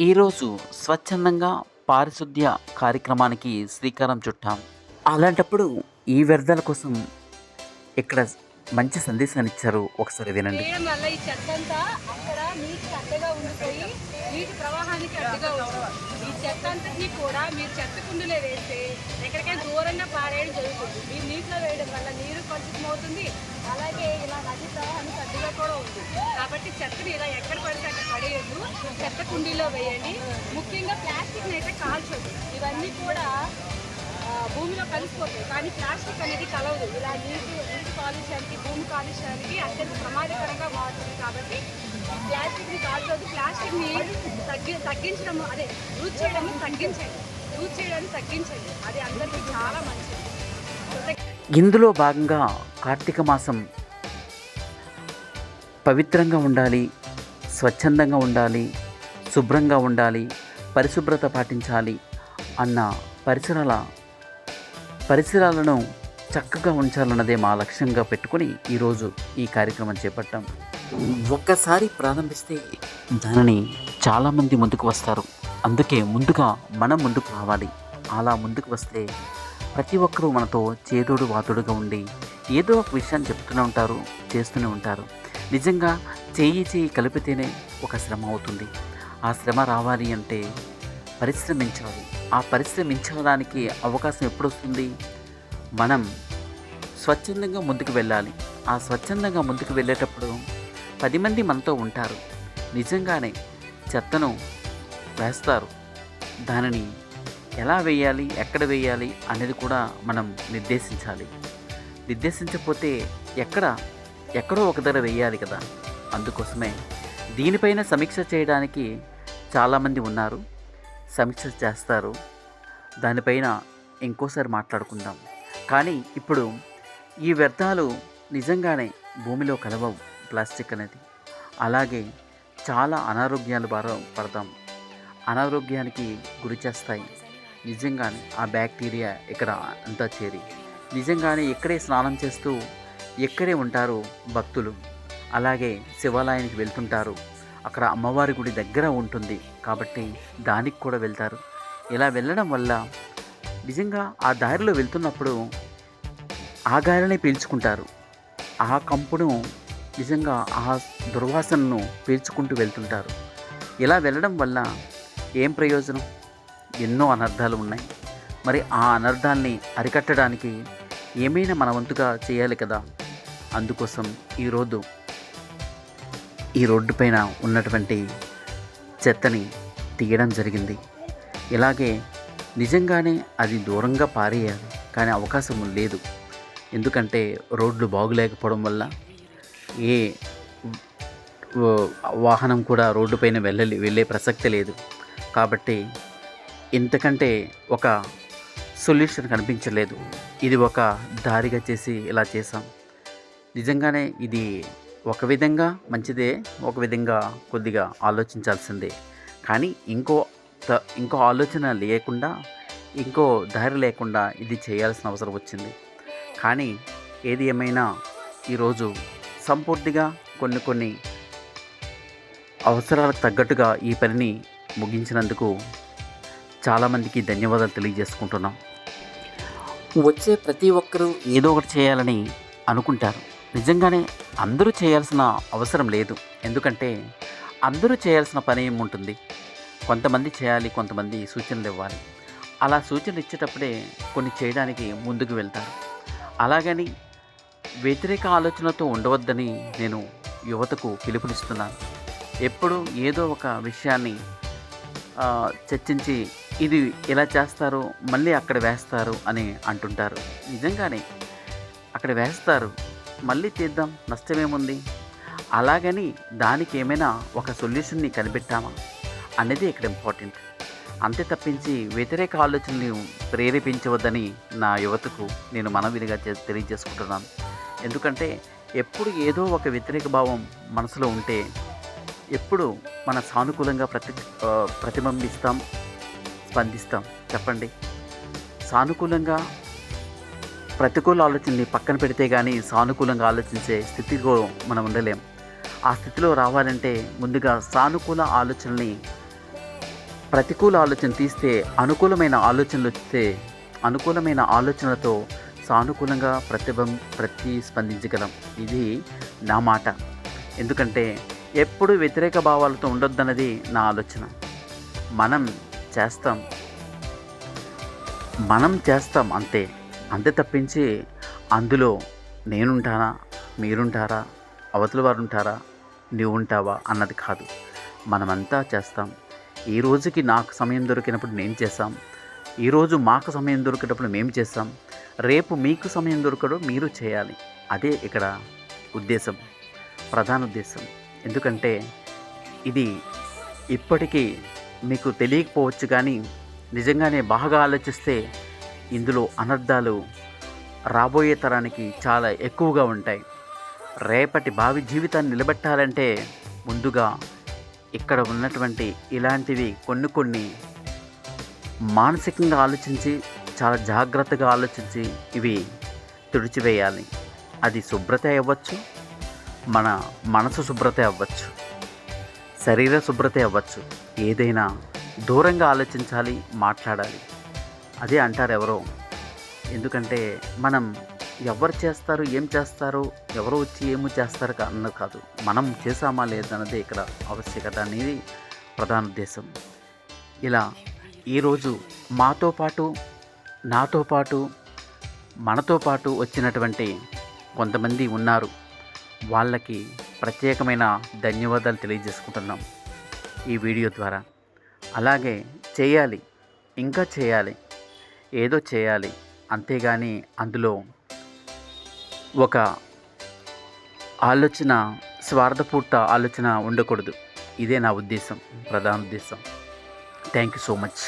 ఈరోజు స్వచ్ఛందంగా పారిశుద్ధ్య కార్యక్రమానికి శ్రీకారం చుట్టాం. అలాంటప్పుడు ఈ వ్యర్థాల కోసం ఇక్కడ మంచి సందేశాన్ని ఇచ్చారు. ఒకసారి వినండి. చేయడం వల్ల ఈ చెత్తంతా అక్కడ నీటికి అడ్డగా ఉండిపోయి నీటి ప్రవాహానికి అడ్డుగా ఉంటుంది. ఈ చెత్త అంతటినీ కూడా మీరు చెత్త కుండీలో వేస్తే ఎక్కడికైనా దూరంగా పారేయడం జరుగుతుంది. మీరు నీటిలో వేయడం వల్ల నీరు కలుషితమవుతుంది. అలాగే ఇలా నది ప్రవాహానికి అడ్డుగా కూడా ఉంది. కాబట్టి చెత్తని ఇలా ఎక్కడ పడితే అక్కడ పడేయద్దు, చెత్త కుండీలో వేయండి. ముఖ్యంగా ప్లాస్టిక్ని అయితే కాల్చొద్దు. ఇవన్నీ కూడా భూమిలో కలిసిపోతాయి, కానీ ప్లాస్టిక్ అనేది కలవదు. ఇలా నీటి కాలుష్యానికి, భూమి కాలుష్యానికి అత్యంత ప్రమాదకరంగా మారుతుంది. కాబట్టి ప్లాస్టిక్ని కాల్చొద్దు. ప్లాస్టిక్ని తగ్గించడం, అదే యూజ్ చేయడం తగ్గించండి. యూజ్ చేయడాన్ని తగ్గించండి. అది అందరికీ చాలా మంచిది. ఇందులో భాగంగా కార్తీక మాసం పవిత్రంగా ఉండాలి, స్వచ్ఛందంగా ఉండాలి, శుభ్రంగా ఉండాలి, పరిశుభ్రత పాటించాలి అన్న పరిసరాలను చక్కగా ఉంచాలన్నదే మా లక్ష్యంగా పెట్టుకుని ఈరోజు ఈ కార్యక్రమం చేపట్టాం. ఒక్కసారి ప్రారంభిస్తే దానిని చాలామంది ముందుకు వస్తారు. అందుకే ముందుగా మనం ముందుకు రావాలి. అలా ముందుకు వస్తే ప్రతి ఒక్కరూ మనతో చేదోడు వాతోడుగా ఉండి ఏదో ఒక విషయాన్ని చెప్తూనే ఉంటారు, చేస్తూనే ఉంటారు. నిజంగా చేయి కలిపితేనే ఒక శ్రమ అవుతుంది. ఆ శ్రమ రావాలి అంటే పరిశ్రమించాలి. ఆ పరిశ్రమించడానికి అవకాశం ఎప్పుడు వస్తుంది? మనం స్వచ్ఛందంగా ముందుకు వెళ్ళాలి. ఆ స్వచ్ఛందంగా ముందుకు వెళ్ళేటప్పుడు 10 మంది మనతో ఉంటారు. నిజంగానే చెత్తను వేస్తారు. దానిని ఎలా వేయాలి, ఎక్కడ వేయాలి అనేది కూడా మనం నిర్దేశించాలి. నిర్దేశించకపోతే ఎక్కడో ఒక దగ్గర వేయాలి కదా. అందుకోసమే దీనిపైన సమీక్ష చేయడానికి చాలామంది ఉన్నారు. సమీక్ష చేస్తారు. దానిపైన ఇంకోసారి మాట్లాడుకుందాం. కానీ ఇప్పుడు ఈ వ్యర్థాలు నిజంగానే భూమిలో కలవవు. ప్లాస్టిక్ అనేది అలాగే చాలా అనారోగ్యాలు పడతాం. అనారోగ్యానికి గురి చేస్తాయి. నిజంగానే ఆ బ్యాక్టీరియా ఇక్కడ అంతా చేరి నిజంగానే ఇక్కడే స్నానం చేస్తూ ఇక్కడే ఉంటారు భక్తులు. అలాగే శివాలయానికి వెళ్తుంటారు. అక్కడ అమ్మవారి గుడి దగ్గర ఉంటుంది కాబట్టి దానికి కూడా వెళ్తారు. ఇలా వెళ్ళడం వల్ల నిజంగా ఆ దారిలో వెళ్తున్నప్పుడు ఆ గాలిని పీల్చుకుంటారు. ఆ కంపును నిజంగా ఆ దుర్వాసనను పీల్చుకుంటూ వెళ్తుంటారు. ఇలా వెళ్ళడం వల్ల ఏం ప్రయోజనం? ఎన్నో అనర్థాలు ఉన్నాయి. మరి ఆ అనర్థాల్ని అరికట్టడానికి ఏమైనా మన వంతుగా చేయాలి కదా. అందుకోసం ఈ రోడ్డు పైన ఉన్నటువంటి చెత్తని తీయడం జరిగింది. ఇలాగే నిజంగానే అది దూరంగా పారేయాలి, కానీ అవకాశం లేదు. ఎందుకంటే రోడ్లు బాగులేకపోవడం వల్ల ఏ వాహనం కూడా రోడ్డు పైన వెళ్ళే ప్రసక్తి లేదు. కాబట్టి ఇంతకంటే ఒక సొల్యూషన్ కనిపించలేదు. ఇది ఒక దారిగా చేసి ఇలా చేసాం. నిజంగానే ఇది ఒక విధంగా మంచిదే, ఒక విధంగా కొద్దిగా ఆలోచించాల్సిందే. కానీ ఇంకో ఆలోచన లేకుండా, ఇంకో దారి లేకుండా ఇది చేయాల్సిన అవసరం వచ్చింది. కానీ ఏది ఏమైనా ఈరోజు సంపూర్తిగా కొన్ని అవసరాలకు తగ్గట్టుగా ఈ పనిని ముగించినందుకు చాలామందికి ధన్యవాదాలు తెలియజేసుకుంటున్నాం. వచ్చే ప్రతి ఒక్కరూ ఏదో ఒకటి చేయాలని అనుకుంటారు. నిజంగానే అందరూ చేయాల్సిన అవసరం లేదు. ఎందుకంటే అందరూ చేయాల్సిన పని ఏముంటుంది? కొంతమంది చేయాలి, కొంతమంది సూచనలు ఇవ్వాలి. అలా సూచనలు ఇచ్చేటప్పుడే కొన్ని చేయడానికి ముందుకు వెళ్తారు. అలాగని వ్యతిరేక ఆలోచనతో ఉండవద్దని నేను యువతకు పిలుపునిస్తున్నాను. ఎప్పుడు ఏదో ఒక విషయాన్ని చర్చించి ఇది ఇలా చేస్తారు, మళ్ళీ అక్కడ వేస్తారు అని అంటుంటారు. నిజంగానే అక్కడ వేస్తారు, మళ్ళీ తీద్దాం, నష్టమేముంది? అలాగని దానికి ఏమైనా ఒక సొల్యూషన్ని కనిపెట్టామా అనేది ఇక్కడ ఇంపార్టెంట్. అంతే తప్పించి వ్యతిరేక ఆలోచనని ప్రేరేపించవద్దని నా యువతకు నేను మనవిధిగా తెలియజేసుకుంటున్నాను. ఎందుకంటే ఎప్పుడు ఏదో ఒక వ్యతిరేక భావం మనసులో ఉంటే ఎప్పుడు మన సానుకూలంగా ప్రతిబింబిస్తాం, స్పందిస్తాం? చెప్పండి. సానుకూలంగా ప్రతికూల ఆలోచనని పక్కన పెడితే కానీ సానుకూలంగా ఆలోచించే స్థితిలో మనం ఉండలేం. ఆ స్థితిలో రావాలంటే ముందుగా సానుకూల ఆలోచనల్ని ప్రతికూల ఆలోచన తీస్తే అనుకూలమైన ఆలోచనలు వస్తే అనుకూలమైన ఆలోచనలతో సానుకూలంగా ప్రతిస్పందించగలం. ఇది నా మాట. ఎందుకంటే ఎప్పుడు వ్యతిరేక భావాలతో ఉండొద్దన్నది నా ఆలోచన. మనం చేస్తాం అంతే. అంతే తప్పించి అందులో నేనుంటానా, మీరుంటారా, అవతల వారు ఉంటారా, నువ్వు ఉంటావా అన్నది కాదు. మనమంతా చేస్తాం. ఈ రోజుకి నాకు సమయం దొరికినప్పుడు నేను చేస్తాం, ఈరోజు మాకు సమయం దొరికేటప్పుడు మేము చేస్తాం, రేపు మీకు సమయం దొరకడం మీరు చేయాలి. అదే ఇక్కడ ఉద్దేశం, ప్రధాన ఉద్దేశం. ఎందుకంటే ఇది ఇప్పటికీ మీకు తెలియకపోవచ్చు, కానీ నిజంగానే బాగా ఆలోచిస్తే ఇందులో అనర్థాలు రాబోయే తరానికి చాలా ఎక్కువగా ఉంటాయి. రేపటి భావి జీవితాన్ని నిలబెట్టాలంటే ముందుగా ఇక్కడ ఉన్నటువంటి ఇలాంటివి కొన్ని మానసికంగా ఆలోచించి, చాలా జాగ్రత్తగా ఆలోచించి ఇవి తుడిచివేయాలి. అది శుభ్రత అవ్వచ్చు, మన మనసు శుభ్రత అవ్వచ్చు, శరీర శుభ్రత అవ్వచ్చు. ఏదైనా దూరంగా ఆలోచించాలి, మాట్లాడాలి. అదే అంటారు ఎవరో. ఎందుకంటే మనం ఎవరు చేస్తారు, ఏం చేస్తారు, ఎవరో వచ్చి ఏమో చేస్తారు అన్నది కాదు, మనం చేసామా లేదన్నదే ఇక్కడ ఆవశ్యకత అనేది ప్రధాన ఉద్దేశం. ఇలా ఈరోజు మాతో పాటు, నాతో పాటు, మనతో పాటు వచ్చినటువంటి కొంతమంది ఉన్నారు. వాళ్ళకి ప్రత్యేకమైన ధన్యవాదాలు తెలియజేసుకుంటున్నాం ఈ వీడియో ద్వారా. అలాగే చేయాలి, ఇంకా చేయాలి, ఏదో చేయాలి. అంతేగాని అందులో ఒక ఆలోచన, స్వార్థపూర్త ఆలోచన ఉండకూడదు. ఇదే నా ఉద్దేశం, ప్రధాన ఉద్దేశం. Thank you so much.